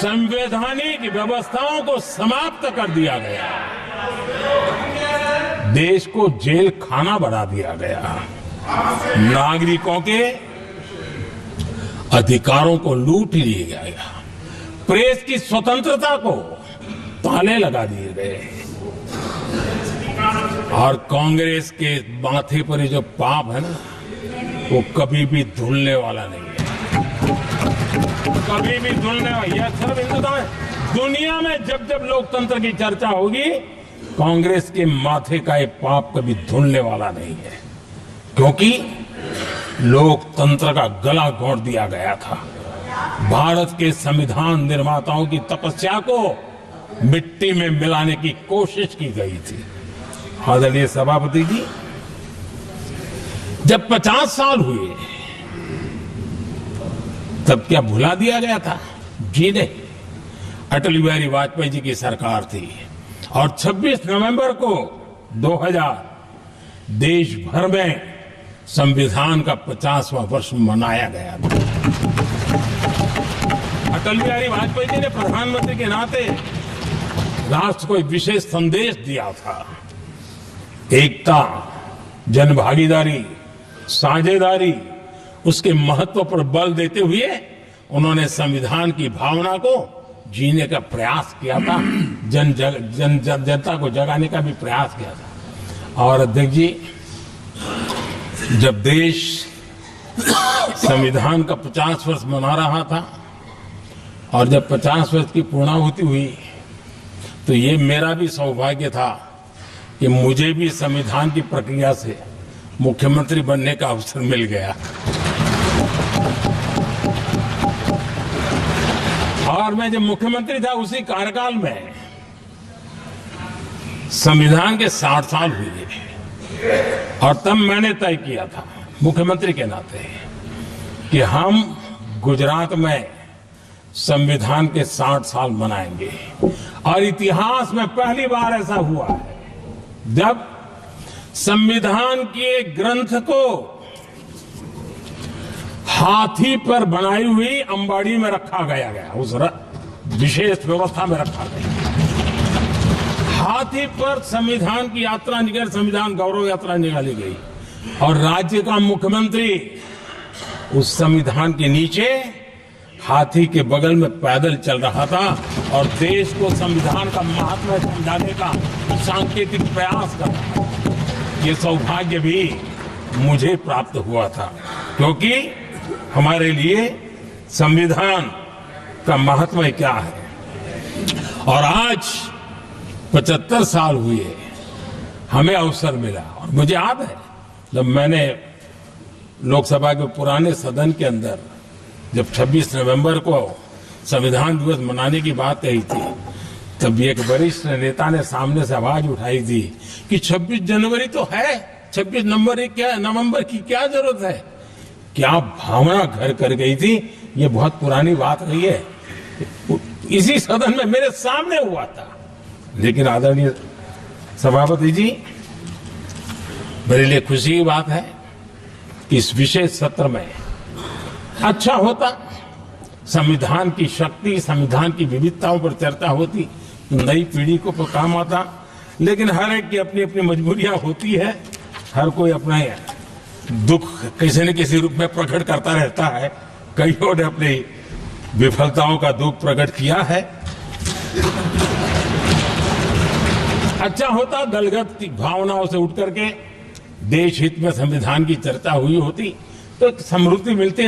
संवैधानिक व्यवस्थाओं को समाप्त कर दिया गया, देश को जेल खाना बना दिया गया, नागरिकों के अधिकारों को लूट लिया गया, प्रेस की स्वतंत्रता को ताले लगा दिए गए और कांग्रेस के माथे पर जो पाप है ना, वो कभी भी धुलने वाला नहीं है, कभी भी धुलने वाला। यह सिर्फ हिंदुस्तान है, दुनिया में जब जब लोकतंत्र की चर्चा होगी, कांग्रेस के माथे का ये पाप कभी धुलने वाला नहीं है, क्योंकि लोकतंत्र का गला घोंट दिया गया था। भारत के संविधान निर्माताओं की तपस्या को मिट्टी में मिलाने की कोशिश की गई थी। आदरणीय सभापति जी, जब 50 साल हुए तब क्या भुला दिया गया था? जी नहीं, अटल बिहारी वाजपेयी जी की सरकार थी और 26 नवंबर को 2000 देश भर में संविधान का 50वां वर्ष मनाया गया था। अटल बिहारी वाजपेयी जी ने प्रधानमंत्री के नाते राष्ट्र को एक विशेष संदेश दिया था। एकता, जनभागीदारी, साझेदारी, उसके महत्व पर बल देते हुए उन्होंने संविधान की भावना को जीने का प्रयास किया था, जनता को जगाने का भी प्रयास किया था। और अध्यक्ष जी, जब देश संविधान का 50 वर्ष मना रहा था और जब 50 वर्ष की पूर्णाहुति हुई, तो ये मेरा भी सौभाग्य था कि मुझे भी संविधान की प्रक्रिया से मुख्यमंत्री बनने का अवसर मिल गया और मैं जब मुख्यमंत्री था उसी कार्यकाल में संविधान के 60 साल हुए और तब मैंने तय किया था मुख्यमंत्री के नाते कि हम गुजरात में संविधान के 60 साल मनाएंगे। और इतिहास में पहली बार ऐसा हुआ है जब संविधान के ग्रंथ को हाथी पर बनाई हुई अंबाड़ी में रखा गया, उस विशेष व्यवस्था में रखा गया। हाथी पर संविधान की यात्रा निकल, संविधान गौरव यात्रा निकाली गई और राज्य का मुख्यमंत्री उस संविधान के नीचे हाथी के बगल में पैदल चल रहा था और देश को संविधान का महत्व समझाने का सांकेतिक प्रयास कर रहा था। ये सौभाग्य भी मुझे प्राप्त हुआ था, क्योंकि हमारे लिए संविधान का महत्व क्या है। और आज 75 साल हुए, हमें अवसर मिला। और मुझे याद है जब मैंने लोकसभा के पुराने सदन के अंदर जब 26 नवंबर को संविधान दिवस मनाने की बात कही थी, तब एक वरिष्ठ नेता ने सामने से आवाज उठाई थी कि 26 जनवरी तो है, 26 नवंबर की क्या जरूरत है। क्या भावना घर कर गई थी, ये बहुत पुरानी बात रही है। इसी सदन में मेरे सामने हुआ था। लेकिन आदरणीय सभापति जी, मेरे लिए खुशी की बात है कि इस विशेष सत्र में अच्छा होता, संविधान की शक्ति, संविधान की विविधताओं पर चर्चा होती, नई पीढ़ी को काम आता। लेकिन हर एक की अपनी अपनी मजबूरियां होती है, हर कोई अपना दुख किसी न किसी रूप में प्रकट करता रहता है। कईयों ने अपनी विफलताओं का दुख प्रकट किया है। अच्छा होता दलगत भावनाओं से उठ करके देश हित में संविधान की चर्चा हुई होती, तो समृद्धि मिलती।